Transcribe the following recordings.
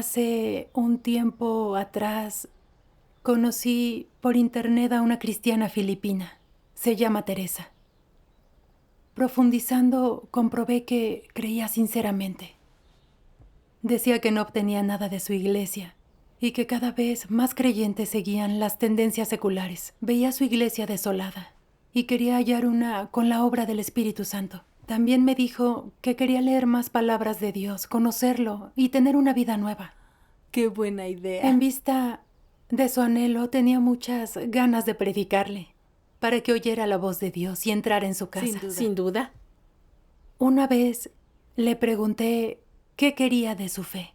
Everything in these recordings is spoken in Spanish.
Hace un tiempo atrás conocí por internet a una cristiana filipina. Se llama Teresa. Profundizando, comprobé que creía sinceramente. Decía que no obtenía nada de su iglesia y que cada vez más creyentes seguían las tendencias seculares. Veía su iglesia desolada y quería hallar una con la obra del Espíritu Santo. También me dijo que quería leer más palabras de Dios, conocerlo y tener una vida nueva. ¡Qué buena En idea! vista de su anhelo, tenía muchas ganas de predicarle, para que oyera la voz de Dios y entrara en su casa. Sin duda. Una vez le pregunté qué quería de su fe.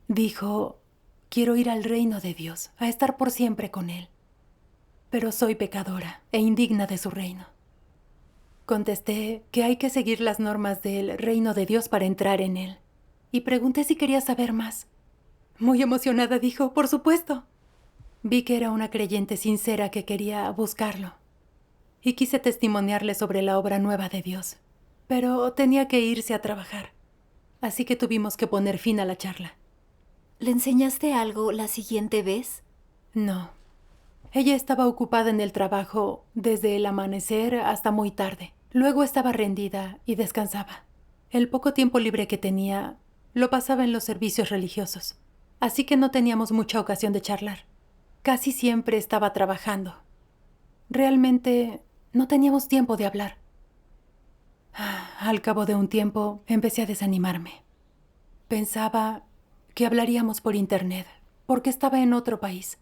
Dijo, quiero ir al reino de Dios, a estar por siempre con Él. Pero soy pecadora e indigna de su reino. Contesté que hay que seguir las normas del reino de Dios para entrar en él. Y pregunté si quería saber más. Muy emocionada dijo, por supuesto. Vi que era una creyente sincera que quería buscarlo. Y quise testimoniarle sobre la obra nueva de Dios. Pero tenía que irse a trabajar. Así que tuvimos que poner fin a la charla. ¿Le enseñaste algo la siguiente vez? No. Ella estaba ocupada en el trabajo desde el amanecer hasta muy tarde. Luego estaba rendida y descansaba. El poco tiempo libre que tenía lo pasaba en los servicios religiosos. Así que no teníamos mucha ocasión de charlar. Casi siempre estaba trabajando. Realmente no teníamos tiempo de hablar. Al cabo de un tiempo empecé a desanimarme. Pensaba que hablaríamos por internet, porque estaba en otro país.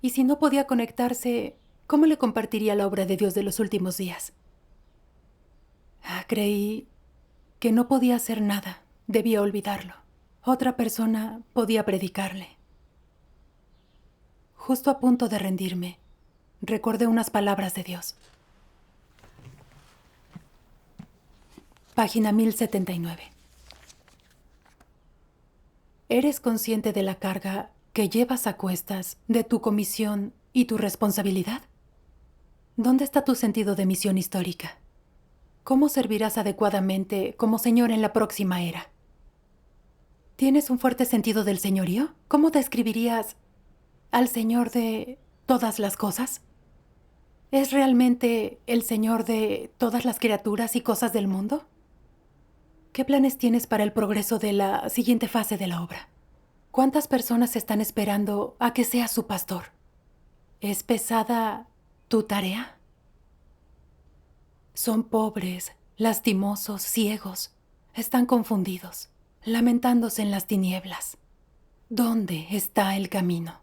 Y si no podía conectarse, ¿cómo le compartiría la obra de Dios de los últimos días? Creí que no podía hacer nada, debía olvidarlo. Otra persona podía predicarle. Justo a punto de rendirme, recordé unas palabras de Dios. Página 1079. ¿Eres consciente de la carga que llevas a cuestas de tu comisión y tu responsabilidad? ¿Dónde está tu sentido de misión histórica? ¿Cómo servirás adecuadamente como Señor en la próxima era? ¿Tienes un fuerte sentido del señorío? ¿Cómo describirías al Señor de todas las cosas? ¿Es realmente el Señor de todas las criaturas y cosas del mundo? ¿Qué planes tienes para el progreso de la siguiente fase de la obra? ¿Cuántas personas están esperando a que seas su pastor? ¿Es pesada tu tarea? Son pobres, lastimosos, ciegos. Están confundidos, lamentándose en las tinieblas. ¿Dónde está el camino?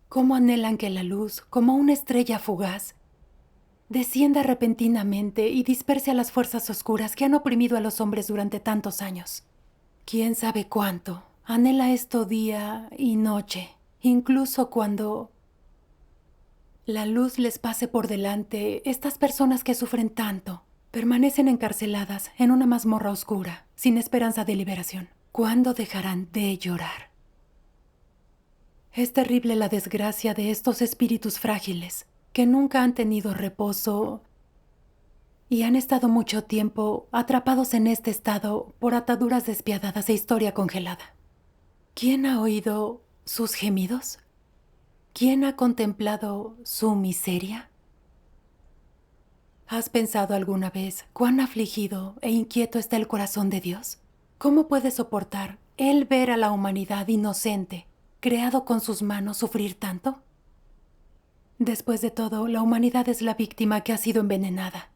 ¿Cómo anhelan que la luz, como una estrella fugaz, descienda repentinamente y disperse a las fuerzas oscuras que han oprimido a los hombres durante tantos años? ¿Quién sabe cuánto anhela esto día y noche, incluso cuando la luz les pase por delante? Estas personas que sufren tanto permanecen encarceladas en una mazmorra oscura, sin esperanza de liberación. ¿Cuándo dejarán de llorar? Es terrible la desgracia de estos espíritus frágiles que nunca han tenido reposo y han estado mucho tiempo atrapados en este estado por ataduras despiadadas e historia congelada. ¿Quién ha oído sus gemidos? ¿Quién ha contemplado su miseria? ¿Has pensado alguna vez cuán afligido e inquieto está el corazón de Dios? ¿Cómo puede soportar Él ver a la humanidad inocente, creado con sus manos, sufrir tanto? Después de todo, la humanidad es la víctima que ha sido envenenada.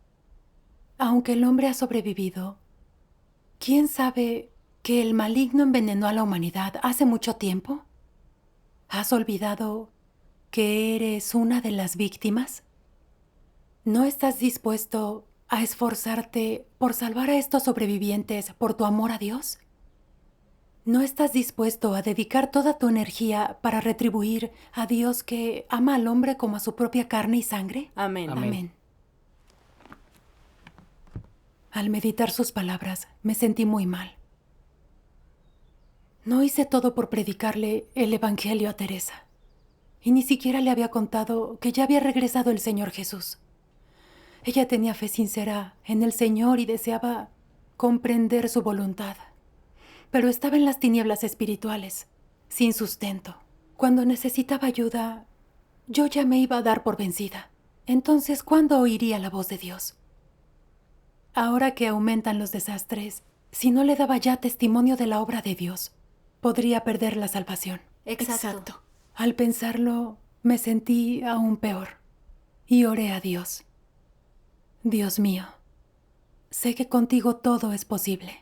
Aunque el hombre ha sobrevivido, ¿quién sabe que el maligno envenenó a la humanidad hace mucho tiempo? ¿Has olvidado que eres una de las víctimas? ¿No estás dispuesto a esforzarte por salvar a estos sobrevivientes por tu amor a Dios? ¿No estás dispuesto a dedicar toda tu energía para retribuir a Dios que ama al hombre como a su propia carne y sangre? Amén. Amén. Al meditar sus palabras, me sentí muy mal. No hice todo por predicarle el Evangelio a Teresa. Y ni siquiera le había contado que ya había regresado el Señor Jesús. Ella tenía fe sincera en el Señor y deseaba comprender su voluntad. pero estaba en las tinieblas espirituales, sin sustento. Cuando necesitaba ayuda, yo ya me iba a dar por vencida. Entonces, ¿cuándo oiría la voz de Dios? Ahora que aumentan los desastres, si no le daba ya testimonio de la obra de Dios, podría perder la salvación. Exacto. Al pensarlo, me sentí aún peor y oré a Dios. Dios mío, sé que contigo todo es posible.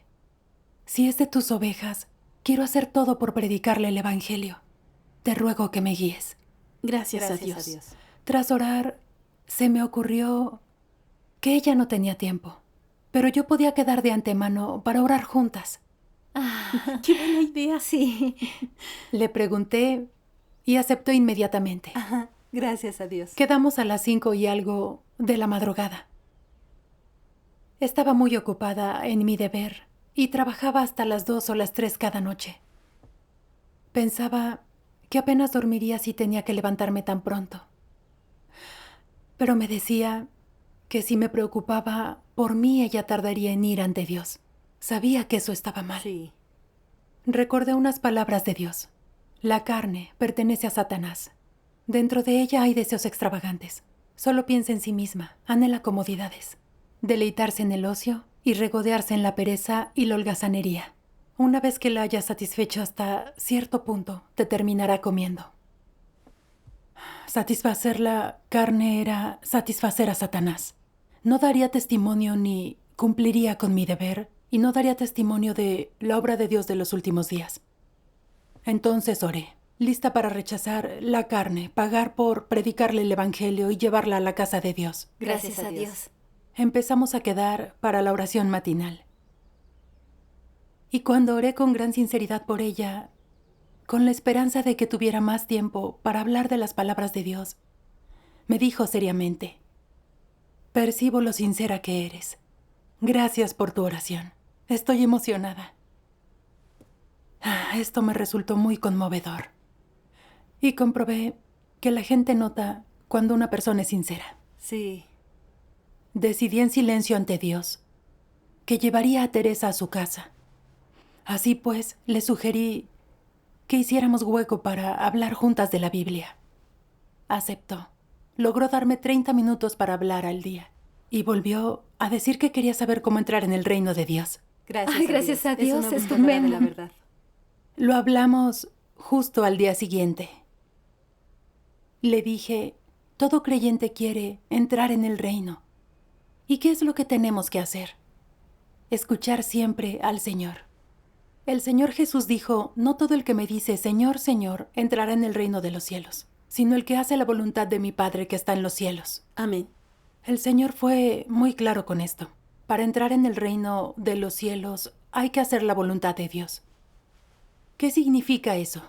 Si es de tus ovejas, quiero hacer todo por predicarle el Evangelio. Te ruego que me guíes. Gracias a Dios. Tras orar, se me ocurrió que ella no tenía tiempo, pero yo podía quedar de antemano para orar juntas. ¡Qué buena idea! Sí. Le pregunté y aceptó inmediatamente. Ajá, gracias a Dios. Quedamos a las 5 y algo de la madrugada. Estaba muy ocupada en mi deber y trabajaba hasta las 2 o las 3 cada noche. Pensaba que apenas dormiría si tenía que levantarme tan pronto. Pero me decía que si me preocupaba por mí, ella tardaría en ir ante Dios. Sabía que eso estaba mal. Sí. Recordé unas palabras de Dios. La carne pertenece a Satanás. Dentro de ella hay deseos extravagantes. Solo piensa en sí misma, anhela comodidades, deleitarse en el ocio y regodearse en la pereza y la holgazanería. Una vez que la hayas satisfecho hasta cierto punto, te terminará comiendo. Satisfacer la carne era satisfacer a Satanás. No daría testimonio ni cumpliría con mi deber y no daría testimonio de la obra de Dios de los últimos días. Entonces oré, lista para rechazar la carne, pagar por predicarle el Evangelio y llevarla a la casa de Dios. Gracias a Dios. Empezamos a quedar para la oración matinal. Y cuando oré con gran sinceridad por ella, con la esperanza de que tuviera más tiempo para hablar de las palabras de Dios, me dijo seriamente: percibo lo sincera que eres. Gracias por tu oración. Estoy emocionada. Esto me resultó muy conmovedor. Y comprobé que la gente nota cuando una persona es sincera. Sí. Decidí en silencio ante Dios que llevaría a Teresa a su casa. Así pues, le sugerí que hiciéramos hueco para hablar juntas de la Biblia. Aceptó. Logró darme 30 minutos para hablar al día. Y volvió a decir que quería saber cómo entrar en el reino de Dios. Ay, gracias a Dios, Es una estupendo. buscadora de la verdad. Lo hablamos justo al día siguiente. Le dije, todo creyente quiere entrar en el reino. ¿Y qué es lo que tenemos que hacer? Escuchar siempre al Señor. El Señor Jesús dijo, no todo el que me dice, Señor, Señor, entrará en el reino de los cielos, sino el que hace la voluntad de mi Padre que está en los cielos. Amén. El Señor fue muy claro con esto. Para entrar en el reino de los cielos hay que hacer la voluntad de Dios. ¿Qué significa eso?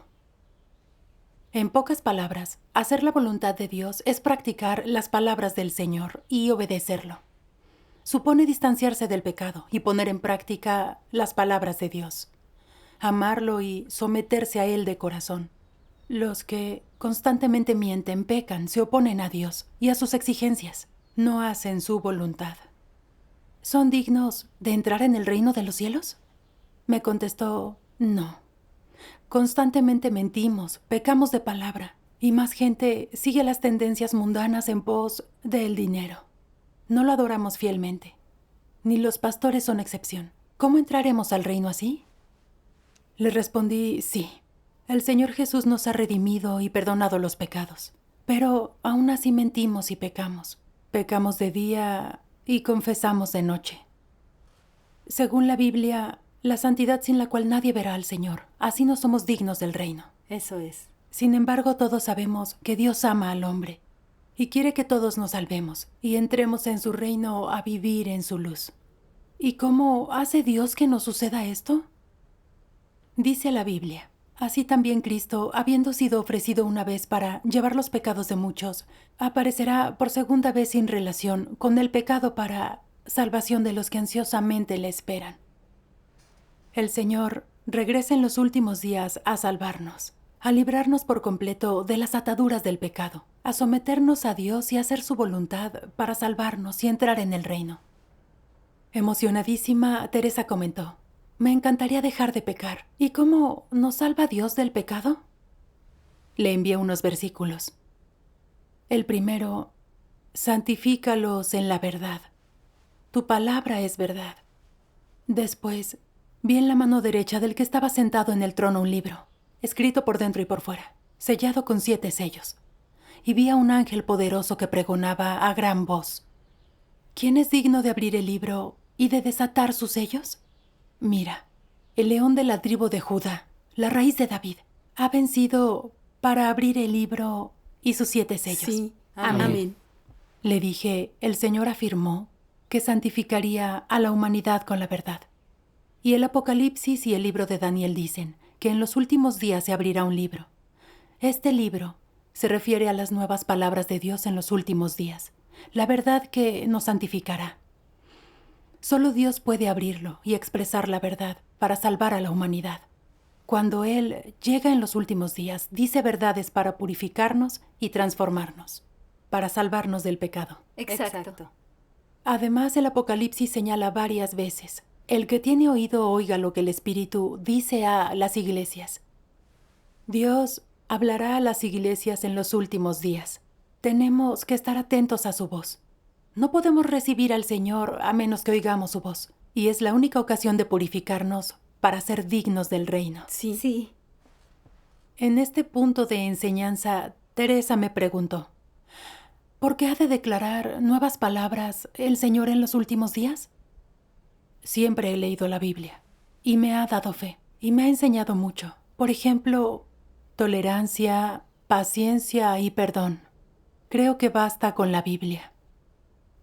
En pocas palabras, hacer la voluntad de Dios es practicar las palabras del Señor y obedecerlo. Supone distanciarse del pecado y poner en práctica las palabras de Dios. Amarlo y someterse a Él de corazón. Los que constantemente mienten, pecan, se oponen a Dios y a sus exigencias. No hacen su voluntad. ¿Son dignos de entrar en el reino de los cielos? Me contestó, no. Constantemente mentimos, pecamos de palabra, y más gente sigue las tendencias mundanas en pos del dinero. No lo adoramos fielmente. Ni los pastores son excepción. ¿Cómo entraremos al reino así? Le respondí, sí. El Señor Jesús nos ha redimido y perdonado los pecados. Pero aún así mentimos y pecamos. Pecamos de día y confesamos de noche. Según la Biblia, la santidad sin la cual nadie verá al Señor, así no somos dignos del reino. Eso es. Sin embargo, todos sabemos que Dios ama al hombre y quiere que todos nos salvemos y entremos en su reino a vivir en su luz. ¿Y cómo hace Dios que nos suceda esto? Dice la Biblia, así también Cristo, habiendo sido ofrecido una vez para llevar los pecados de muchos, aparecerá por segunda vez sin relación con el pecado para salvación de los que ansiosamente le esperan. El Señor regresa en los últimos días a salvarnos, a librarnos por completo de las ataduras del pecado, a someternos a Dios y a hacer su voluntad para salvarnos y entrar en el reino. Emocionadísima, Teresa comentó, me encantaría dejar de pecar. ¿Y cómo nos salva Dios del pecado? Le envié unos versículos. El primero: santifícalos en la verdad. Tu palabra es verdad. Después, vi en la mano derecha del que estaba sentado en el trono un libro, escrito por dentro y por fuera, sellado con 7 sellos. Y vi a un ángel poderoso que pregonaba a gran voz: ¿quién es digno de abrir el libro y de desatar sus sellos? Mira, el león de la tribu de Judá, la raíz de David, ha vencido para abrir el libro y sus 7 sellos. Sí, amén. Le dije, el Señor afirmó que santificaría a la humanidad con la verdad. Y el Apocalipsis y el libro de Daniel dicen que en los últimos días se abrirá un libro. Este libro se refiere a las nuevas palabras de Dios en los últimos días, la verdad que nos santificará. Solo Dios puede abrirlo y expresar la verdad para salvar a la humanidad. Cuando Él llega en los últimos días, dice verdades para purificarnos y transformarnos, para salvarnos del pecado. Exacto. Además, el Apocalipsis señala varias veces: el que tiene oído oiga lo que el Espíritu dice a las iglesias. Dios hablará a las iglesias en los últimos días. Tenemos que estar atentos a su voz. No podemos recibir al Señor a menos que oigamos su voz, y es la única ocasión de purificarnos para ser dignos del reino. Sí. En este punto de enseñanza, Teresa me preguntó: ¿por qué ha de declarar nuevas palabras el Señor en los últimos días? Siempre he leído la Biblia y me ha dado fe y me ha enseñado mucho. Por ejemplo, tolerancia, paciencia y perdón. Creo que basta con la Biblia.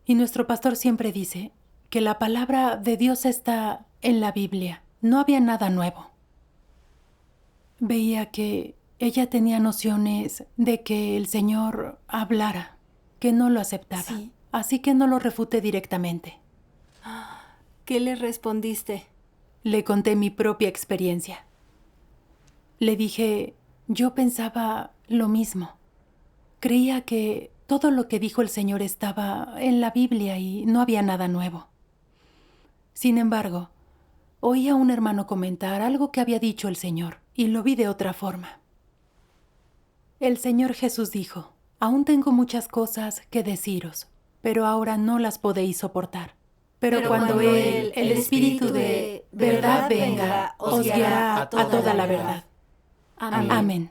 Y nuestro pastor siempre dice que la palabra de Dios está en la Biblia. No había nada nuevo. Veía que ella tenía nociones de que el Señor hablara, que no lo aceptaba. Sí. Así que no lo refuté directamente. ¿Qué le respondiste? Le conté mi propia experiencia. Le dije, yo pensaba lo mismo. Creía que todo lo que dijo el Señor estaba en la Biblia y no había nada nuevo. Sin embargo, oí a un hermano comentar algo que había dicho el Señor y lo vi de otra forma. El Señor Jesús dijo: aún tengo muchas cosas que deciros, pero ahora no las podéis soportar. Pero cuando Él, el Espíritu de verdad venga, os guiará a toda la verdad. Amén.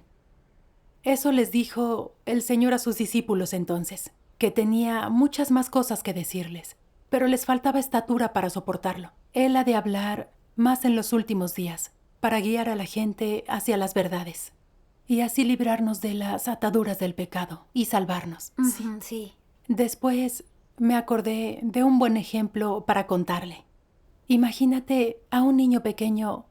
Eso les dijo el Señor a sus discípulos entonces, que tenía muchas más cosas que decirles, pero les faltaba estatura para soportarlo. Él ha de hablar más en los últimos días, para guiar a la gente hacia las verdades, y así librarnos de las ataduras del pecado y salvarnos. Sí. Después me acordé de un buen ejemplo para contarle. Imagínate a un niño pequeño,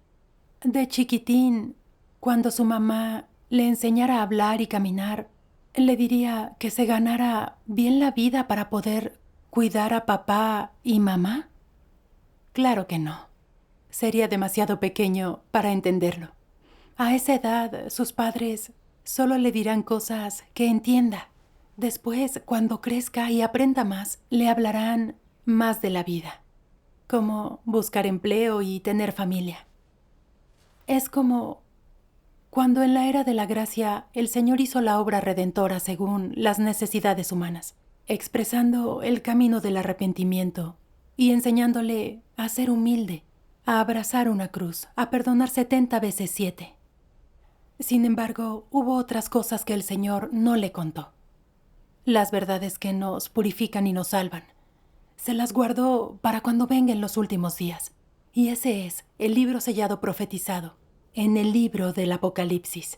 de chiquitín, cuando su mamá le enseñara a hablar y caminar, le diría que se ganara bien la vida para poder cuidar a papá y mamá. Claro que no. Sería demasiado pequeño para entenderlo. A esa edad, sus padres solo le dirán cosas que entienda. Después, cuando crezca y aprenda más, le hablarán más de la vida, como buscar empleo y tener familia. Es como cuando en la era de la gracia el Señor hizo la obra redentora según las necesidades humanas, expresando el camino del arrepentimiento y enseñándole a ser humilde, a abrazar una cruz, a perdonar 70 veces 7. Sin embargo, hubo otras cosas que el Señor no le contó. Las verdades que nos purifican y nos salvan. Se las guardó para cuando vengan los últimos días. Y ese es el libro sellado profetizado en el libro del Apocalipsis.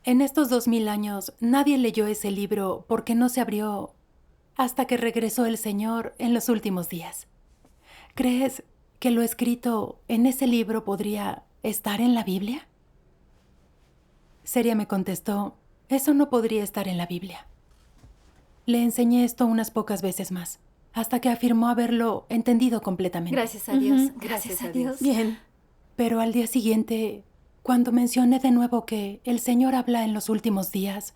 En estos 2000 años nadie leyó ese libro porque no se abrió hasta que regresó el Señor en los últimos días. ¿Crees que lo escrito en ese libro podría estar en la Biblia? Seria me contestó, eso no podría estar en la Biblia. Le enseñé esto unas pocas veces más, hasta que afirmó haberlo entendido completamente. Gracias a Dios. Gracias a Dios. Bien. Pero al día siguiente, cuando mencioné de nuevo que el Señor habla en los últimos días,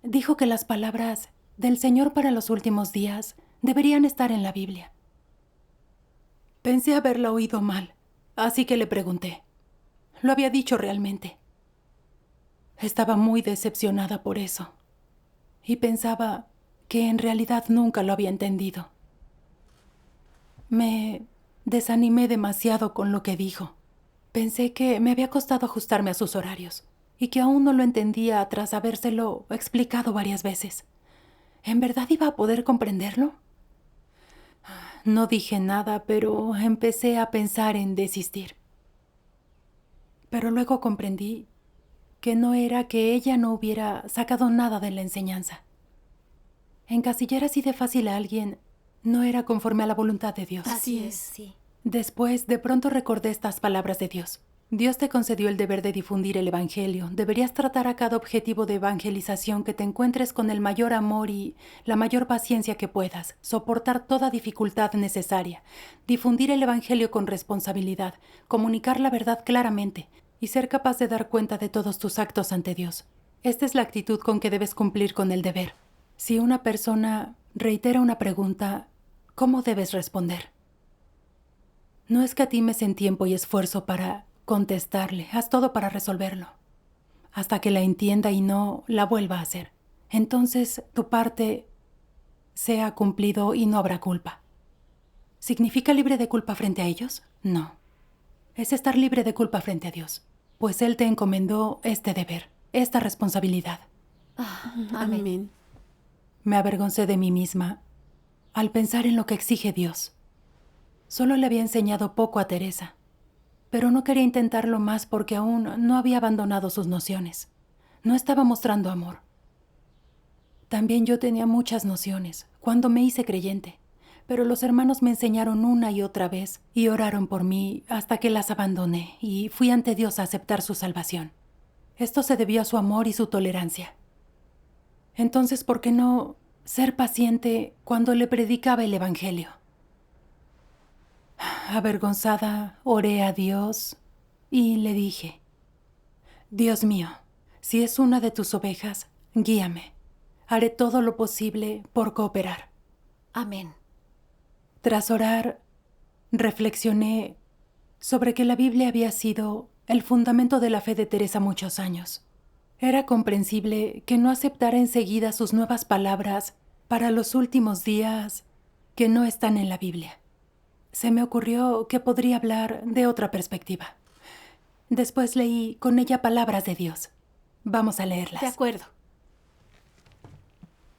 dijo que las palabras del Señor para los últimos días deberían estar en la Biblia. Pensé haberlo oído mal, así que le pregunté. Lo había dicho realmente. Estaba muy decepcionada por eso. Y pensaba que en realidad nunca lo había entendido. Me desanimé demasiado con lo que dijo. Pensé que me había costado ajustarme a sus horarios y que aún no lo entendía tras habérselo explicado varias veces. ¿En verdad iba a poder comprenderlo? No dije nada, pero empecé a pensar en desistir. Pero luego comprendí que no era que ella no hubiera sacado nada de la enseñanza. Encasillar así de fácil a alguien no era conforme a la voluntad de Dios. Así es. Sí. Después, de pronto recordé estas palabras de Dios. Dios te concedió el deber de difundir el Evangelio. Deberías tratar a cada objetivo de evangelización que te encuentres con el mayor amor y la mayor paciencia que puedas, soportar toda dificultad necesaria, difundir el Evangelio con responsabilidad, comunicar la verdad claramente y ser capaz de dar cuenta de todos tus actos ante Dios. Esta es la actitud con que debes cumplir con el deber. Si una persona reitera una pregunta, ¿cómo debes responder? No escatimes en tiempo y esfuerzo para contestarle, haz todo para resolverlo, hasta que la entienda y no la vuelva a hacer. Entonces tu parte se ha cumplido y no habrá culpa. ¿Significa libre de culpa frente a ellos? No. Es estar libre de culpa frente a Dios, pues Él te encomendó este deber, esta responsabilidad. Amén. Me avergoncé de mí misma al pensar en lo que exige Dios. Solo le había enseñado poco a Teresa, pero no quería intentarlo más porque aún no había abandonado sus nociones. No estaba mostrando amor. También yo tenía muchas nociones cuando me hice creyente, pero los hermanos me enseñaron una y otra vez y oraron por mí hasta que las abandoné y fui ante Dios a aceptar su salvación. Esto se debió a su amor y su tolerancia. Entonces, ¿por qué no ser paciente cuando le predicaba el Evangelio? Avergonzada, oré a Dios y le dije: Dios mío, si es una de tus ovejas, guíame. Haré todo lo posible por cooperar. Amén. Tras orar, reflexioné sobre que la Biblia había sido el fundamento de la fe de Teresa muchos años. Era comprensible que no aceptara enseguida sus nuevas palabras para los últimos días que no están en la Biblia. Se me ocurrió que podría hablar de otra perspectiva. Después leí con ella palabras de Dios. Vamos a leerlas. De acuerdo.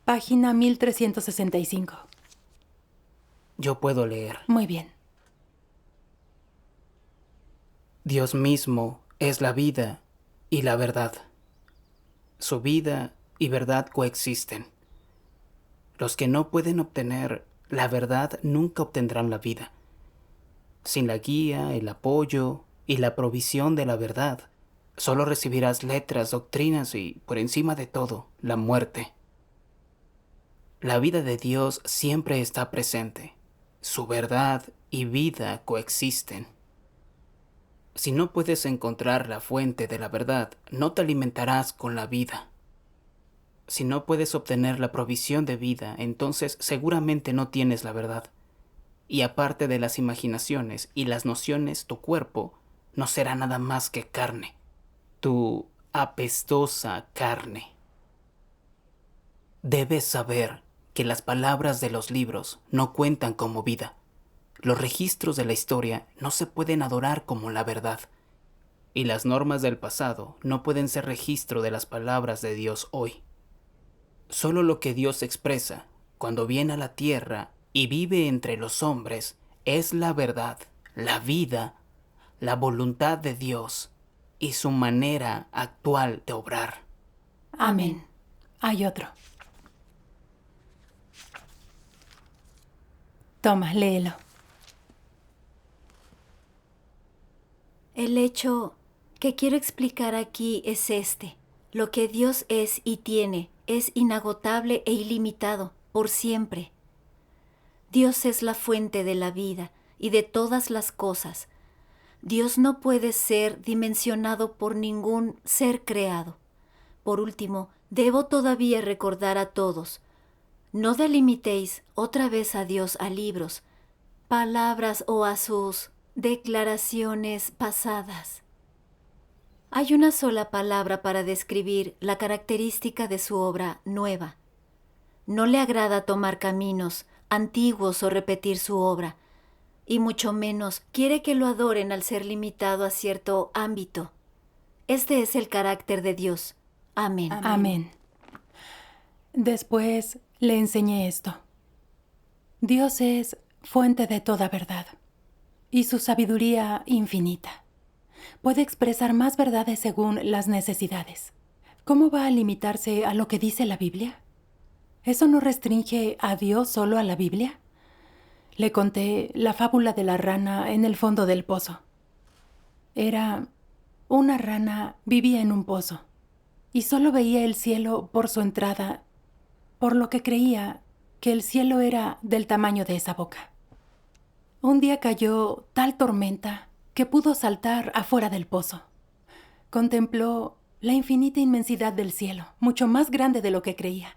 Página 1365. Yo puedo leer. Muy bien. Dios mismo es la vida y la verdad. Su vida y verdad coexisten. Los que no pueden obtener la verdad nunca obtendrán la vida. Sin la guía, el apoyo y la provisión de la verdad, solo recibirás letras, doctrinas y, por encima de todo, la muerte. La vida de Dios siempre está presente. Su verdad y vida coexisten. Si no puedes encontrar la fuente de la verdad, no te alimentarás con la vida. Si no puedes obtener la provisión de vida, entonces seguramente no tienes la verdad. Y aparte de las imaginaciones y las nociones, tu cuerpo no será nada más que carne. Tu apestosa carne. Debes saber que las palabras de los libros no cuentan como vida. Los registros de la historia no se pueden adorar como la verdad. Y las normas del pasado no pueden ser registro de las palabras de Dios hoy. Solo lo que Dios expresa cuando viene a la tierra y vive entre los hombres es la verdad, la vida, la voluntad de Dios y su manera actual de obrar. Amén. Hay otro. Toma, léelo. El hecho que quiero explicar aquí es este. Lo que Dios es y tiene es inagotable e ilimitado, por siempre. Dios es la fuente de la vida y de todas las cosas. Dios no puede ser dimensionado por ningún ser creado. Por último, debo todavía recordar a todos: no delimitéis otra vez a Dios a libros, palabras o a sus Declaraciones pasadas. Hay una sola palabra para describir la característica de su obra nueva. No le agrada tomar caminos antiguos o repetir su obra, y mucho menos quiere que lo adoren al ser limitado a cierto ámbito. Este es el carácter de Dios. Amén. Amén. Después le enseñé esto. Dios es fuente de toda verdad, y su sabiduría infinita. Puede expresar más verdades según las necesidades. ¿Cómo va a limitarse a lo que dice la Biblia? ¿Eso no restringe a Dios solo a la Biblia? Le conté la fábula de la rana en el fondo del pozo. Una rana vivía en un pozo y solo veía el cielo por su entrada, por lo que creía que el cielo era del tamaño de esa boca. Un día cayó tal tormenta que pudo saltar afuera del pozo. Contempló la infinita inmensidad del cielo, mucho más grande de lo que creía.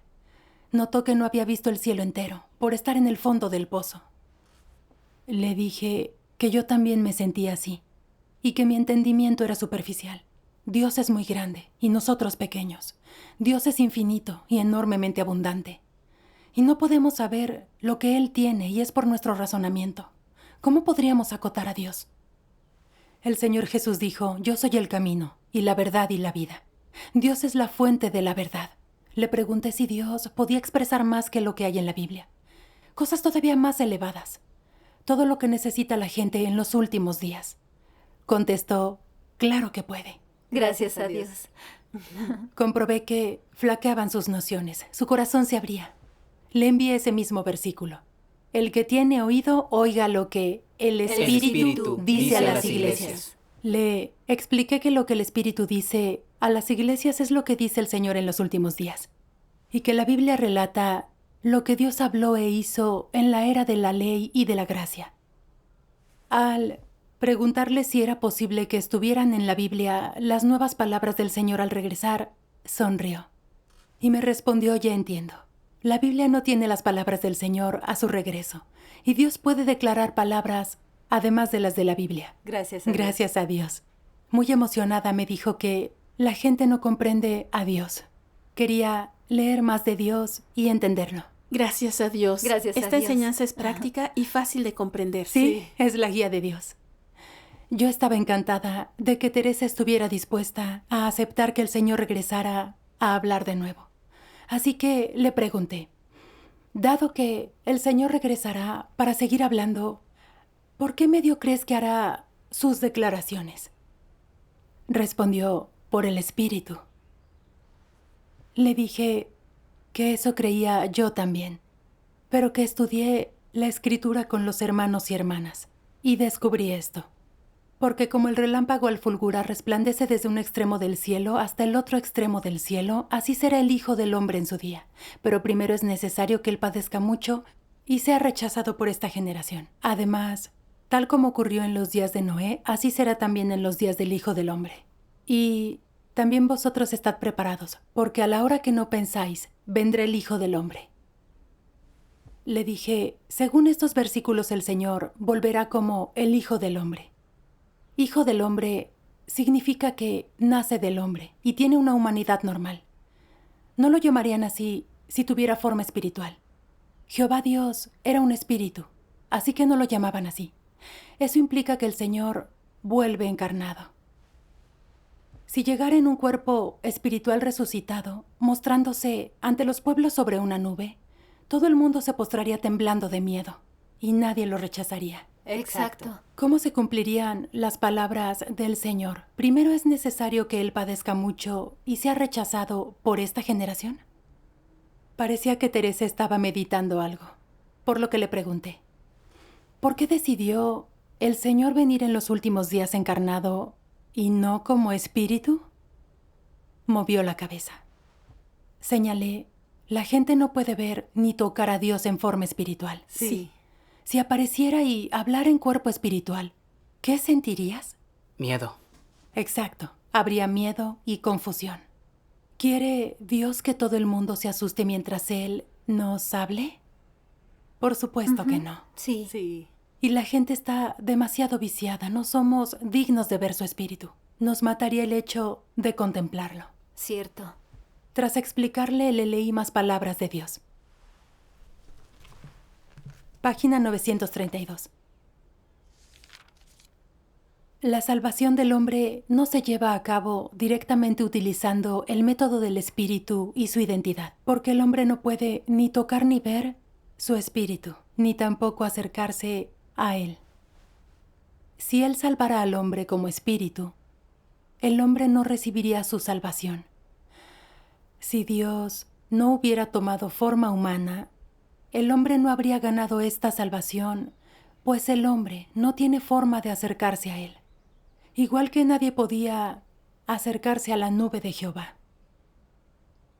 Notó que no había visto el cielo entero por estar en el fondo del pozo. Le dije que yo también me sentía así y que mi entendimiento era superficial. Dios es muy grande y nosotros pequeños. Dios es infinito y enormemente abundante. Y no podemos saber lo que Él tiene y es por nuestro razonamiento. ¿Cómo podríamos acotar a Dios? El Señor Jesús dijo, yo soy el camino y la verdad y la vida. Dios es la fuente de la verdad. Le pregunté si Dios podía expresar más que lo que hay en la Biblia. Cosas todavía más elevadas. Todo lo que necesita la gente en los últimos días. Contestó, claro que puede. Gracias a Dios. Comprobé que flaqueaban sus nociones. Su corazón se abría. Le envié ese mismo versículo. El que tiene oído, oiga lo que el Espíritu dice a las iglesias. Le expliqué que lo que el Espíritu dice a las iglesias es lo que dice el Señor en los últimos días. Y que la Biblia relata lo que Dios habló e hizo en la era de la ley y de la gracia. Al preguntarle si era posible que estuvieran en la Biblia las nuevas palabras del Señor al regresar, sonrió. Y me respondió, ya entiendo. La Biblia no tiene las palabras del Señor a su regreso, y Dios puede declarar palabras además de las de la Biblia. Gracias a Dios. Muy emocionada me dijo que la gente no comprende a Dios. Quería leer más de Dios y entenderlo. Gracias a Dios. Gracias a Esta Dios. enseñanza es práctica y fácil de comprender. Sí, es la guía de Dios. Yo estaba encantada de que Teresa estuviera dispuesta a aceptar que el Señor regresara a hablar de nuevo. Así que le pregunté, dado que el Señor regresará para seguir hablando, ¿por qué medio crees que hará sus declaraciones? Respondió, por el Espíritu. Le dije que eso creía yo también, pero que estudié la Escritura con los hermanos y hermanas, y descubrí esto. Porque como el relámpago al fulgurar resplandece desde un extremo del cielo hasta el otro extremo del cielo, así será el Hijo del Hombre en su día. Pero primero es necesario que Él padezca mucho y sea rechazado por esta generación. Además, tal como ocurrió en los días de Noé, así será también en los días del Hijo del Hombre. Y también vosotros estad preparados, porque a la hora que no pensáis, vendrá el Hijo del Hombre. Le dije, según estos versículos el Señor volverá como el Hijo del Hombre. Hijo del hombre significa que nace del hombre y tiene una humanidad normal. No lo llamarían así si tuviera forma espiritual. Jehová Dios era un espíritu, así que no lo llamaban así. Eso implica que el Señor vuelve encarnado. Si llegara en un cuerpo espiritual resucitado, mostrándose ante los pueblos sobre una nube, todo el mundo se postraría temblando de miedo y nadie lo rechazaría. Exacto. ¿Cómo se cumplirían las palabras del Señor? Primero es necesario que Él padezca mucho y sea rechazado por esta generación. Parecía que Teresa estaba meditando algo, por lo que le pregunté, ¿por qué decidió el Señor venir en los últimos días encarnado y no como espíritu? Movió la cabeza. Señalé, la gente no puede ver ni tocar a Dios en forma espiritual. Sí. Si apareciera y hablara en cuerpo espiritual, ¿qué sentirías? Miedo. Exacto. Habría miedo y confusión. ¿Quiere Dios que todo el mundo se asuste mientras Él nos hable? Por supuesto que no. Sí. Sí. Y la gente está demasiado viciada, no somos dignos de ver su espíritu. Nos mataría el hecho de contemplarlo. Cierto. Tras explicarle, le leí más palabras de Dios. Página 932. La salvación del hombre no se lleva a cabo directamente utilizando el método del espíritu y su identidad, porque el hombre no puede ni tocar ni ver su espíritu, ni tampoco acercarse a él. Si él salvara al hombre como espíritu, el hombre no recibiría su salvación. Si Dios no hubiera tomado forma humana, el hombre no habría ganado esta salvación, pues el hombre no tiene forma de acercarse a él. Igual que nadie podía acercarse a la nube de Jehová.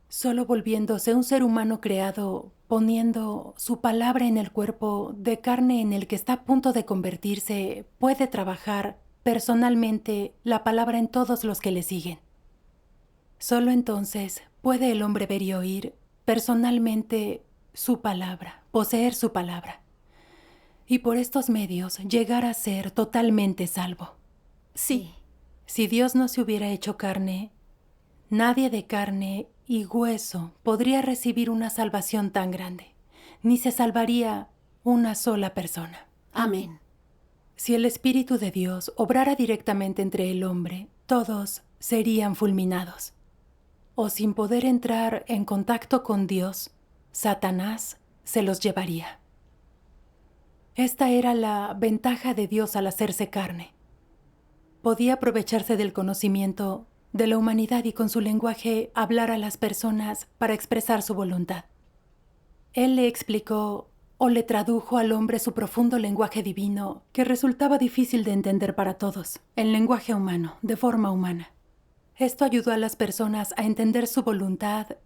Solo volviéndose un ser humano creado, poniendo su palabra en el cuerpo de carne en el que está a punto de convertirse, puede trabajar personalmente la palabra en todos los que le siguen. Solo entonces puede el hombre ver y oír personalmente su palabra, poseer su palabra, y por estos medios llegar a ser totalmente salvo. Sí. Si Dios no se hubiera hecho carne, nadie de carne y hueso podría recibir una salvación tan grande, ni se salvaría una sola persona. Amén. Si el Espíritu de Dios obrara directamente entre el hombre, todos serían fulminados. O sin poder entrar en contacto con Dios, Satanás se los llevaría. Esta era la ventaja de Dios al hacerse carne. Podía aprovecharse del conocimiento de la humanidad y con su lenguaje hablar a las personas para expresar su voluntad. Él le explicó o le tradujo al hombre su profundo lenguaje divino que resultaba difícil de entender para todos, el lenguaje humano, de forma humana. Esto ayudó a las personas a entender su voluntad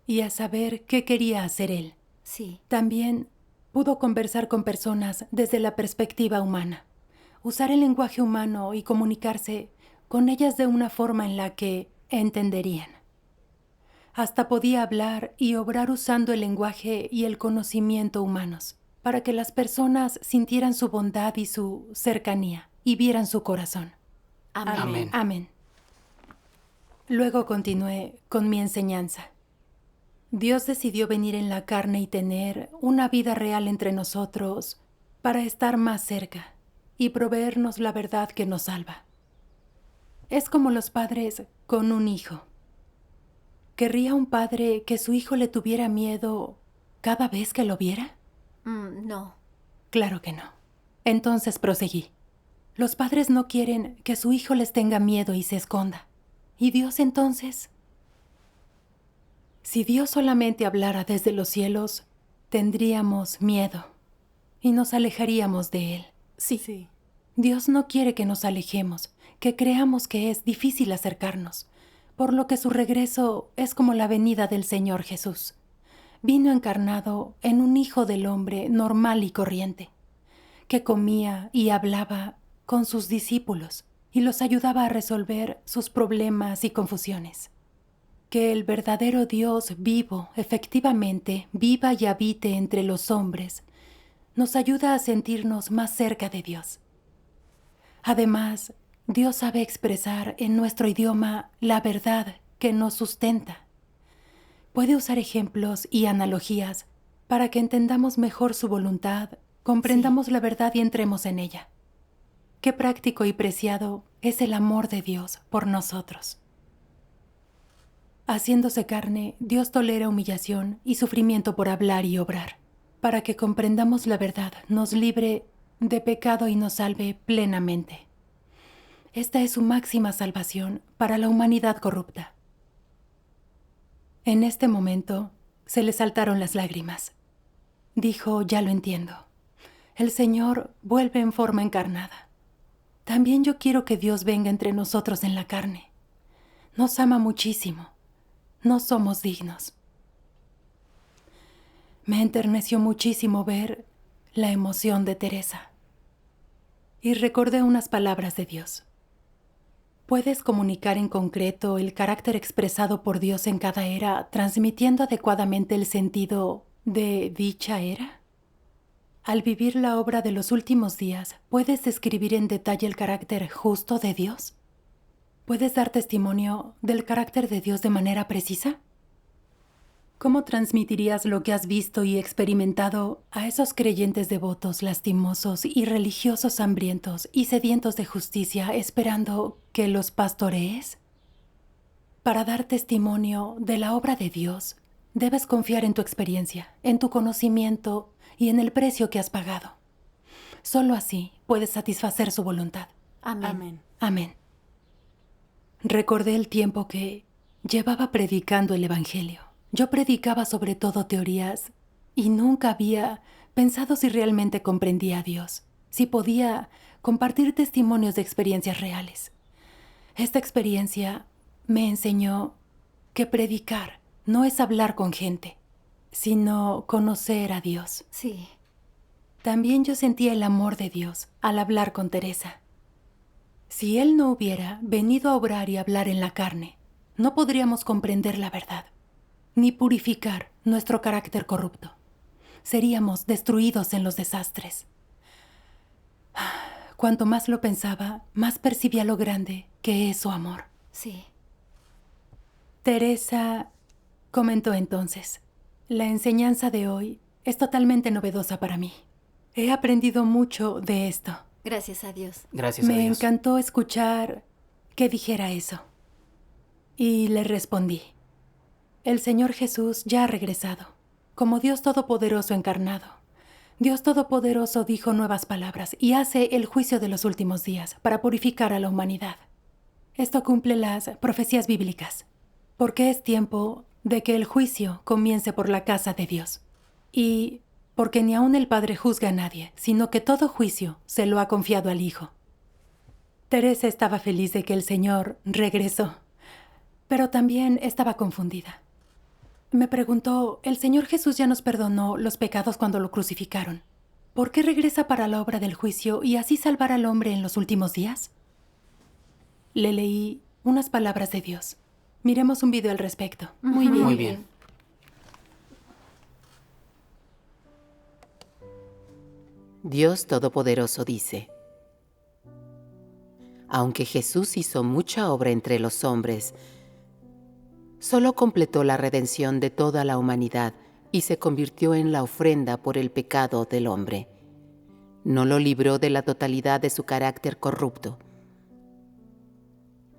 y a saber qué quería hacer él. Sí. También pudo conversar con personas desde la perspectiva humana, usar el lenguaje humano y comunicarse con ellas de una forma en la que entenderían. Hasta podía hablar y obrar usando el lenguaje y el conocimiento humanos, para que las personas sintieran su bondad y su cercanía y vieran su corazón. Amén. Amén. Amén. Luego continué con mi enseñanza. Dios decidió venir en la carne y tener una vida real entre nosotros para estar más cerca y proveernos la verdad que nos salva. Es como los padres con un hijo. ¿Querría un padre que su hijo le tuviera miedo cada vez que lo viera? No. Claro que no. Entonces proseguí. Los padres no quieren que su hijo les tenga miedo y se esconda. ¿Y Dios entonces? Si Dios solamente hablara desde los cielos, tendríamos miedo y nos alejaríamos de Él. Sí. Dios no quiere que nos alejemos, que creamos que es difícil acercarnos, por lo que su regreso es como la venida del Señor Jesús. Vino encarnado en un hijo del hombre normal y corriente, que comía y hablaba con sus discípulos y los ayudaba a resolver sus problemas y confusiones. Que el verdadero Dios vivo, efectivamente, viva y habite entre los hombres, nos ayuda a sentirnos más cerca de Dios. Además, Dios sabe expresar en nuestro idioma la verdad que nos sustenta. Puede usar ejemplos y analogías para que entendamos mejor su voluntad, comprendamos la verdad y entremos en ella. Qué práctico y preciado es el amor de Dios por nosotros. Haciéndose carne, Dios tolera humillación y sufrimiento por hablar y obrar, para que comprendamos la verdad, nos libre de pecado y nos salve plenamente. Esta es su máxima salvación para la humanidad corrupta. En este momento se le saltaron las lágrimas. Dijo, ya lo entiendo. El Señor vuelve en forma encarnada. También yo quiero que Dios venga entre nosotros en la carne. Nos ama muchísimo. No somos dignos. Me enterneció muchísimo ver la emoción de Teresa. Y recordé unas palabras de Dios. ¿Puedes comunicar en concreto el carácter expresado por Dios en cada era, transmitiendo adecuadamente el sentido de dicha era? Al vivir la obra de los últimos días, ¿puedes describir en detalle el carácter justo de Dios? ¿Puedes dar testimonio del carácter de Dios de manera precisa? ¿Cómo transmitirías lo que has visto y experimentado a esos creyentes devotos, lastimosos y religiosos hambrientos y sedientos de justicia, esperando que los pastorees? Para dar testimonio de la obra de Dios, debes confiar en tu experiencia, en tu conocimiento y en el precio que has pagado. Solo así puedes satisfacer su voluntad. Amén. Amén. Amén. Recordé el tiempo que llevaba predicando el Evangelio. Yo predicaba sobre todo teorías y nunca había pensado si realmente comprendía a Dios, si podía compartir testimonios de experiencias reales. Esta experiencia me enseñó que predicar no es hablar con gente, sino conocer a Dios. Sí. También yo sentía el amor de Dios al hablar con Teresa. Si Él no hubiera venido a obrar y hablar en la carne, no podríamos comprender la verdad, ni purificar nuestro carácter corrupto. Seríamos destruidos en los desastres. Cuanto más lo pensaba, más percibía lo grande que es su amor. Sí. Teresa comentó entonces: la enseñanza de hoy es totalmente novedosa para mí. He aprendido mucho de esto. Gracias a Dios. Gracias a Me Dios. encantó escuchar que dijera eso. Y le respondí: el Señor Jesús ya ha regresado, como Dios Todopoderoso encarnado. Dios Todopoderoso dijo nuevas palabras y hace el juicio de los últimos días para purificar a la humanidad. Esto cumple las profecías bíblicas, porque es tiempo de que el juicio comience por la casa de Dios. Y porque ni aun el Padre juzga a nadie, sino que todo juicio se lo ha confiado al Hijo. Teresa estaba feliz de que el Señor regresó, pero también estaba confundida. Me preguntó: ¿el Señor Jesús ya nos perdonó los pecados cuando lo crucificaron? ¿Por qué regresa para la obra del juicio y así salvar al hombre en los últimos días? Le leí unas palabras de Dios. Miremos un video al respecto. Muy bien. Muy bien. Dios Todopoderoso dice: aunque Jesús hizo mucha obra entre los hombres, solo completó la redención de toda la humanidad y se convirtió en la ofrenda por el pecado del hombre. No lo libró de la totalidad de su carácter corrupto.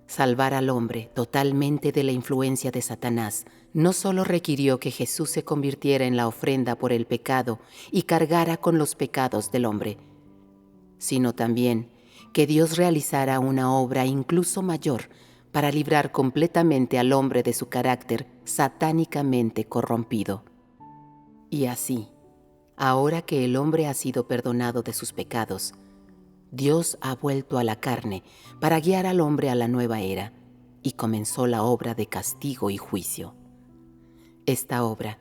Salvar al hombre totalmente de la influencia de Satanás no solo requirió que Jesús se convirtiera en la ofrenda por el pecado y cargara con los pecados del hombre, sino también que Dios realizara una obra incluso mayor para librar completamente al hombre de su carácter satánicamente corrompido. Y así, ahora que el hombre ha sido perdonado de sus pecados, Dios ha vuelto a la carne para guiar al hombre a la nueva era y comenzó la obra de castigo y juicio. Esta obra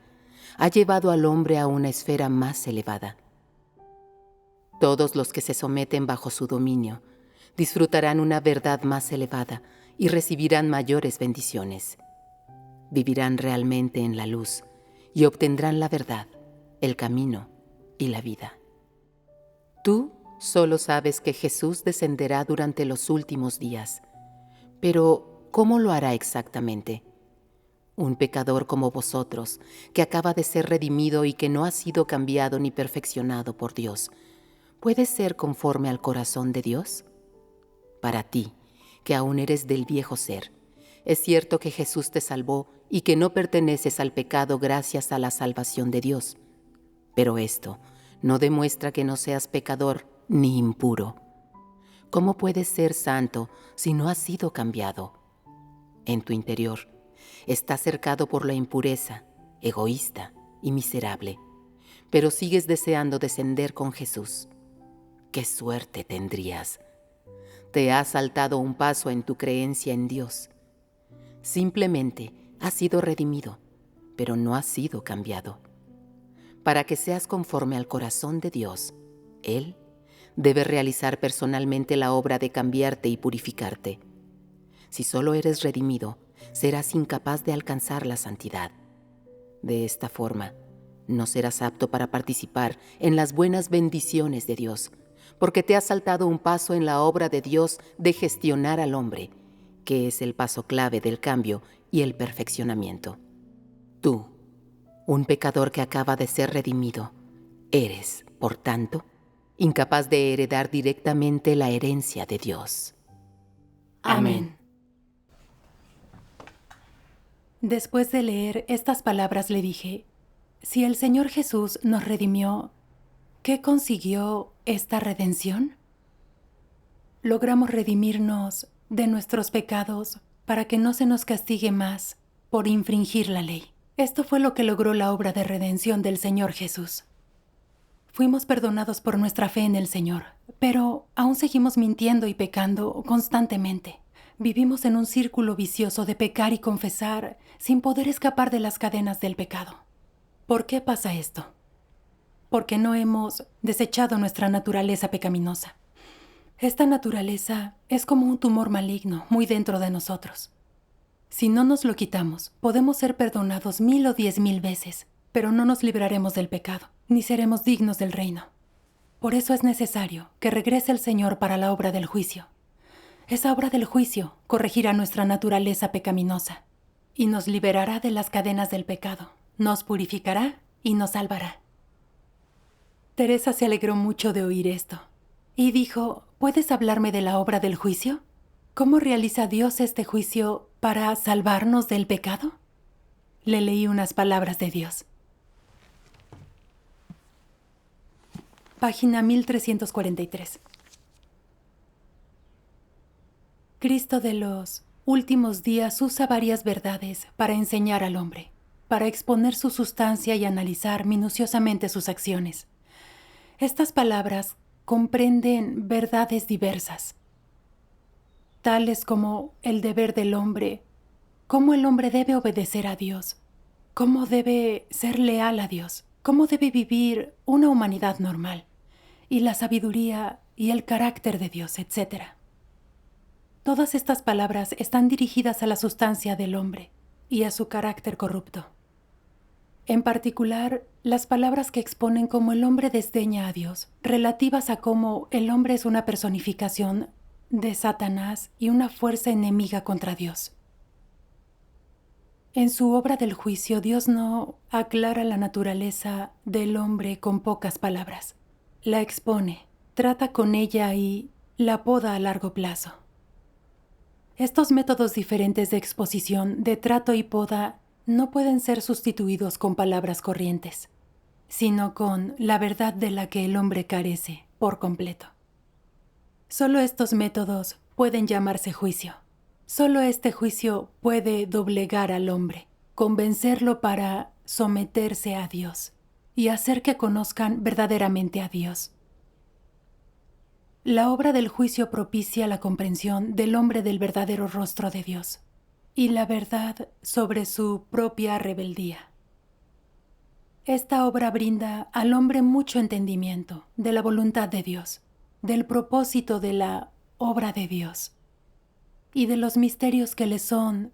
ha llevado al hombre a una esfera más elevada. Todos los que se someten bajo su dominio disfrutarán una verdad más elevada y recibirán mayores bendiciones. Vivirán realmente en la luz y obtendrán la verdad, el camino y la vida. Tú solo sabes que Jesús descenderá durante los últimos días, pero ¿cómo lo hará exactamente? Un pecador como vosotros, que acaba de ser redimido y que no ha sido cambiado ni perfeccionado por Dios, ¿puede ser conforme al corazón de Dios? Para ti, que aún eres del viejo ser, es cierto que Jesús te salvó y que no perteneces al pecado gracias a la salvación de Dios. Pero esto no demuestra que no seas pecador ni impuro. ¿Cómo puedes ser santo si no has sido cambiado? En tu interior estás cercado por la impureza, egoísta y miserable, pero sigues deseando descender con Jesús. ¡Qué suerte tendrías! Te has saltado un paso en tu creencia en Dios. Simplemente has sido redimido, pero no has sido cambiado. Para que seas conforme al corazón de Dios, Él debe realizar personalmente la obra de cambiarte y purificarte. Si solo eres redimido, serás incapaz de alcanzar la santidad. De esta forma, no serás apto para participar en las buenas bendiciones de Dios, porque te has saltado un paso en la obra de Dios de gestionar al hombre, que es el paso clave del cambio y el perfeccionamiento. Tú, un pecador que acaba de ser redimido, eres, por tanto, incapaz de heredar directamente la herencia de Dios. Amén. Después de leer estas palabras le dije, si el Señor Jesús nos redimió, ¿qué consiguió esta redención? Logramos redimirnos de nuestros pecados para que no se nos castigue más por infringir la ley. Esto fue lo que logró la obra de redención del Señor Jesús. Fuimos perdonados por nuestra fe en el Señor, pero aún seguimos mintiendo y pecando constantemente. Vivimos en un círculo vicioso de pecar y confesar sin poder escapar de las cadenas del pecado. ¿Por qué pasa esto? Porque no hemos desechado nuestra naturaleza pecaminosa. Esta naturaleza es como un tumor maligno muy dentro de nosotros. Si no nos lo quitamos, podemos ser perdonados 1000 o 10,000 veces, pero no nos libraremos del pecado, ni seremos dignos del reino. Por eso es necesario que regrese el Señor para la obra del juicio. Esa obra del juicio corregirá nuestra naturaleza pecaminosa y nos liberará de las cadenas del pecado, nos purificará y nos salvará. Teresa se alegró mucho de oír esto y dijo, ¿puedes hablarme de la obra del juicio? ¿Cómo realiza Dios este juicio para salvarnos del pecado? Le leí unas palabras de Dios. Página 1343. Cristo de los últimos días usa varias verdades para enseñar al hombre, para exponer su sustancia y analizar minuciosamente sus acciones. Estas palabras comprenden verdades diversas, tales como el deber del hombre, cómo el hombre debe obedecer a Dios, cómo debe ser leal a Dios, cómo debe vivir una humanidad normal, y la sabiduría y el carácter de Dios, etc. Todas estas palabras están dirigidas a la sustancia del hombre y a su carácter corrupto. En particular, las palabras que exponen cómo el hombre desdeña a Dios, relativas a cómo el hombre es una personificación de Satanás y una fuerza enemiga contra Dios. En su obra del juicio, Dios no aclara la naturaleza del hombre con pocas palabras. La expone, trata con ella y la poda a largo plazo. Estos métodos diferentes de exposición, de trato y poda no pueden ser sustituidos con palabras corrientes, sino con la verdad de la que el hombre carece por completo. Solo estos métodos pueden llamarse juicio. Solo este juicio puede doblegar al hombre, convencerlo para someterse a Dios y hacer que conozcan verdaderamente a Dios. La obra del juicio propicia la comprensión del hombre del verdadero rostro de Dios y la verdad sobre su propia rebeldía. Esta obra brinda al hombre mucho entendimiento de la voluntad de Dios, del propósito de la obra de Dios y de los misterios que le son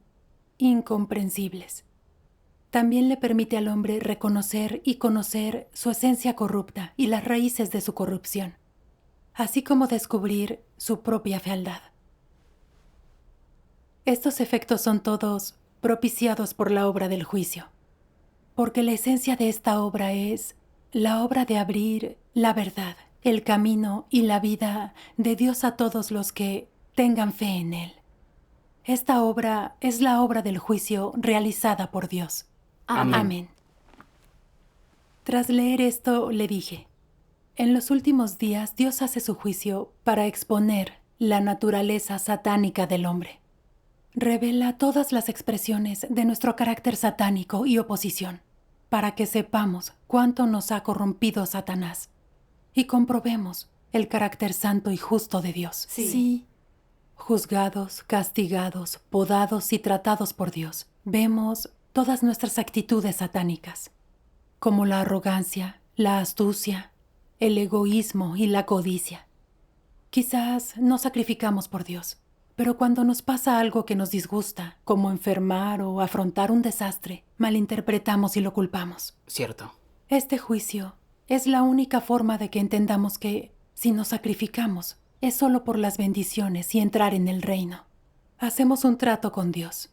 incomprensibles. También le permite al hombre reconocer y conocer su esencia corrupta y las raíces de su corrupción, así como descubrir su propia fealdad. Estos efectos son todos propiciados por la obra del juicio, porque la esencia de esta obra es la obra de abrir la verdad, el camino y la vida de Dios a todos los que tengan fe en Él. Esta obra es la obra del juicio realizada por Dios. Amén. Amén. Tras leer esto, le dije, en los últimos días Dios hace su juicio para exponer la naturaleza satánica del hombre. Revela todas las expresiones de nuestro carácter satánico y oposición, para que sepamos cuánto nos ha corrompido Satanás y comprobemos el carácter santo y justo de Dios. Sí. Juzgados, castigados, podados y tratados por Dios, vemos todas nuestras actitudes satánicas, como la arrogancia, la astucia, el egoísmo y la codicia. Quizás no sacrificamos por Dios, pero cuando nos pasa algo que nos disgusta, como enfermar o afrontar un desastre, malinterpretamos y lo culpamos. Cierto. Este juicio es la única forma de que entendamos que, si nos sacrificamos, es solo por las bendiciones y entrar en el reino. Hacemos un trato con Dios.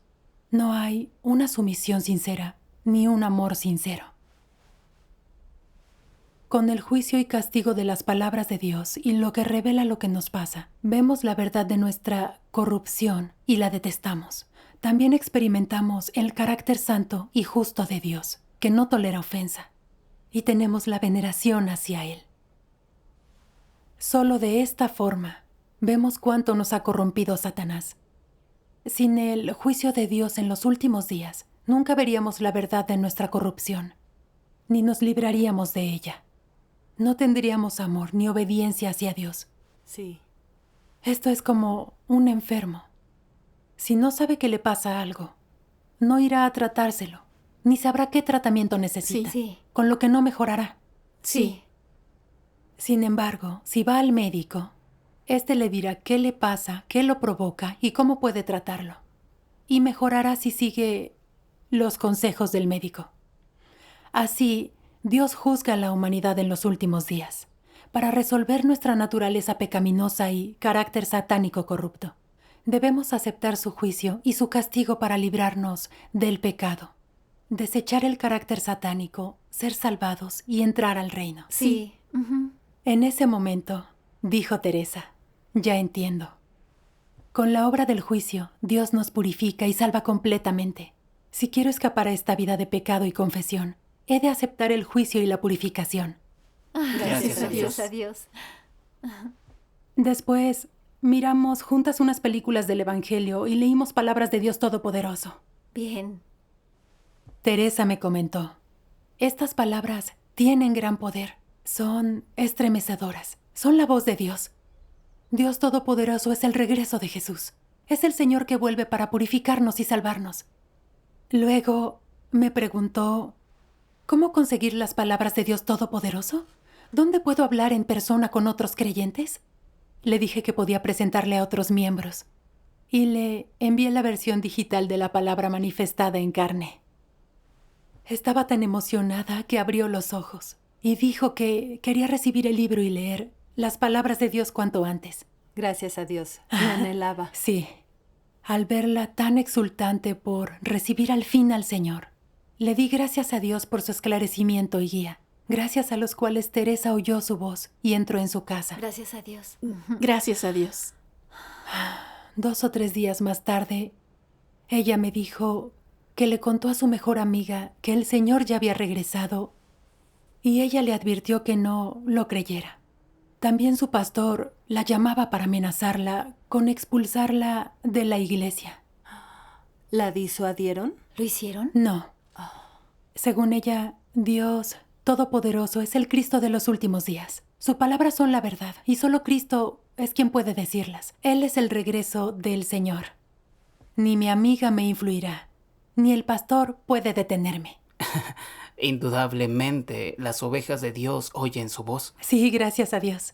No hay una sumisión sincera ni un amor sincero. Con el juicio y castigo de las palabras de Dios y lo que revela lo que nos pasa, vemos la verdad de nuestra corrupción y la detestamos. También experimentamos el carácter santo y justo de Dios, que no tolera ofensa, y tenemos la veneración hacia Él. Solo de esta forma vemos cuánto nos ha corrompido Satanás. Sin el juicio de Dios en los últimos días, nunca veríamos la verdad de nuestra corrupción, ni nos libraríamos de ella. No tendríamos amor ni obediencia hacia Dios. Sí. Esto es como un enfermo. Si no sabe que le pasa algo, no irá a tratárselo, ni sabrá qué tratamiento necesita, Sí. con lo que no mejorará. Sí. Sin embargo, si va al médico, éste le dirá qué le pasa, qué lo provoca y cómo puede tratarlo. Y mejorará si sigue los consejos del médico. Así, Dios juzga a la humanidad en los últimos días, para resolver nuestra naturaleza pecaminosa y carácter satánico corrupto. Debemos aceptar su juicio y su castigo para librarnos del pecado, desechar el carácter satánico, ser salvados y entrar al reino. Sí. Ujú. En ese momento, dijo Teresa, ya entiendo. Con la obra del juicio, Dios nos purifica y salva completamente. Si quiero escapar a esta vida de pecado y confesión, he de aceptar el juicio y la purificación. Gracias a Gracias a Dios. Después, miramos juntas unas películas del Evangelio y leímos palabras de Dios Todopoderoso. Bien. Teresa me comentó, estas palabras tienen gran poder, son estremecedoras, son la voz de Dios. Dios Todopoderoso es el regreso de Jesús, es el Señor que vuelve para purificarnos y salvarnos. Luego me preguntó, ¿cómo conseguir las palabras de Dios Todopoderoso? ¿Dónde puedo hablar en persona con otros creyentes? Le dije que podía presentarle a otros miembros y le envié la versión digital de la palabra manifestada en carne. Estaba tan emocionada que abrió los ojos y dijo que quería recibir el libro y leer las palabras de Dios cuanto antes. Gracias a Dios. Lo anhelaba. Sí, al verla tan exultante por recibir al fin al Señor, le di gracias a Dios por su esclarecimiento y guía, gracias a los cuales Teresa oyó su voz y entró en su casa. Gracias a Dios. Gracias a Dios. 2 o 3 días más tarde, ella me dijo que le contó a su mejor amiga que el Señor ya había regresado y ella le advirtió que no lo creyera. También su pastor la llamaba para amenazarla con expulsarla de la iglesia. ¿La disuadieron? ¿Lo hicieron? No. Según ella, Dios Todopoderoso es el Cristo de los últimos días. Su palabra son la verdad y solo Cristo es quien puede decirlas. Él es el regreso del Señor. Ni mi amiga me influirá, ni el pastor puede detenerme. Indudablemente, las ovejas de Dios oyen su voz. Sí, gracias a Dios.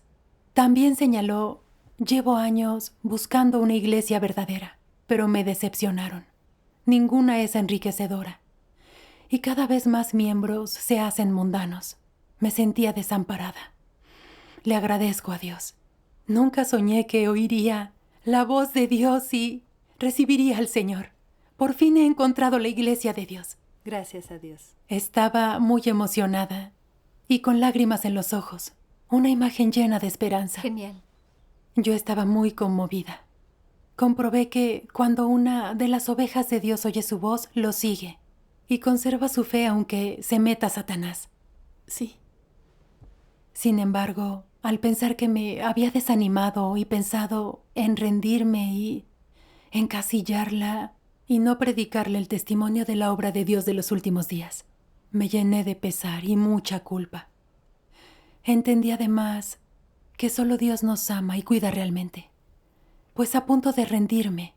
También señaló, llevo años buscando una iglesia verdadera, pero me decepcionaron. Ninguna es enriquecedora. Y cada vez más miembros se hacen mundanos. Me sentía desamparada. Le agradezco a Dios. Nunca soñé que oiría la voz de Dios y recibiría al Señor. Por fin he encontrado la iglesia de Dios. Gracias a Dios. Estaba muy emocionada y con lágrimas en los ojos, una imagen llena de esperanza. Genial. Yo estaba muy conmovida. Comprobé que cuando una de las ovejas de Dios oye su voz, lo sigue y conserva su fe aunque se meta Satanás. Sí. Sin embargo, al pensar que me había desanimado y pensado en rendirme y encasillarla y no predicarle el testimonio de la obra de Dios de los últimos días, me llené de pesar y mucha culpa. Entendí además que solo Dios nos ama y cuida realmente, pues a punto de rendirme,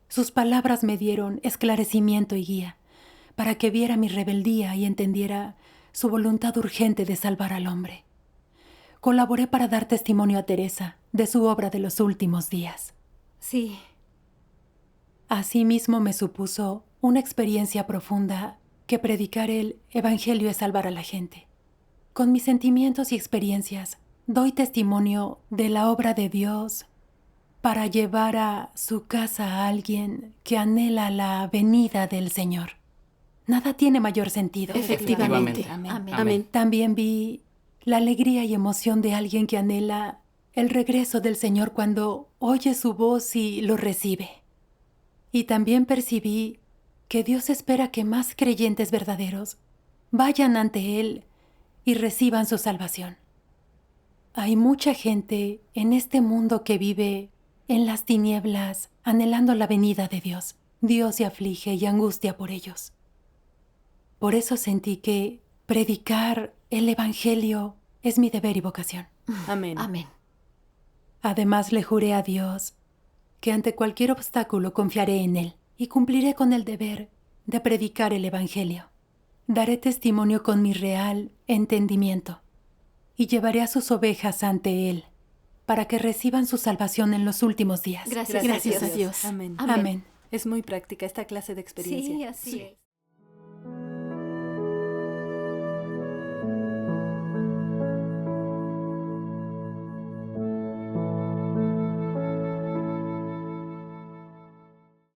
sus palabras me dieron esclarecimiento y guía para que viera mi rebeldía y entendiera su voluntad urgente de salvar al hombre. Colaboré para dar testimonio a Teresa de su obra de los últimos días. Sí. Asimismo me supuso una experiencia profunda que predicar el Evangelio es salvar a la gente. Con mis sentimientos y experiencias, doy testimonio de la obra de Dios para llevar a su casa a alguien que anhela la venida del Señor. Nada tiene mayor sentido. Efectivamente. Efectivamente. Amén. Amén. También vi la alegría y emoción de alguien que anhela el regreso del Señor cuando oye su voz y lo recibe. Y también percibí que Dios espera que más creyentes verdaderos vayan ante Él y reciban su salvación. Hay mucha gente en este mundo que vive en las tinieblas, anhelando la venida de Dios. Dios se aflige y angustia por ellos. Por eso sentí que predicar el Evangelio es mi deber y vocación. Amén. Amén. Además, le juré a Dios que ante cualquier obstáculo confiaré en Él y cumpliré con el deber de predicar el Evangelio. Daré testimonio con mi real entendimiento y llevaré a sus ovejas ante Él para que reciban su salvación en los últimos días. Gracias, Gracias a Dios. Dios. Amén. Amén. Es muy práctica esta clase de experiencia. Sí, así es.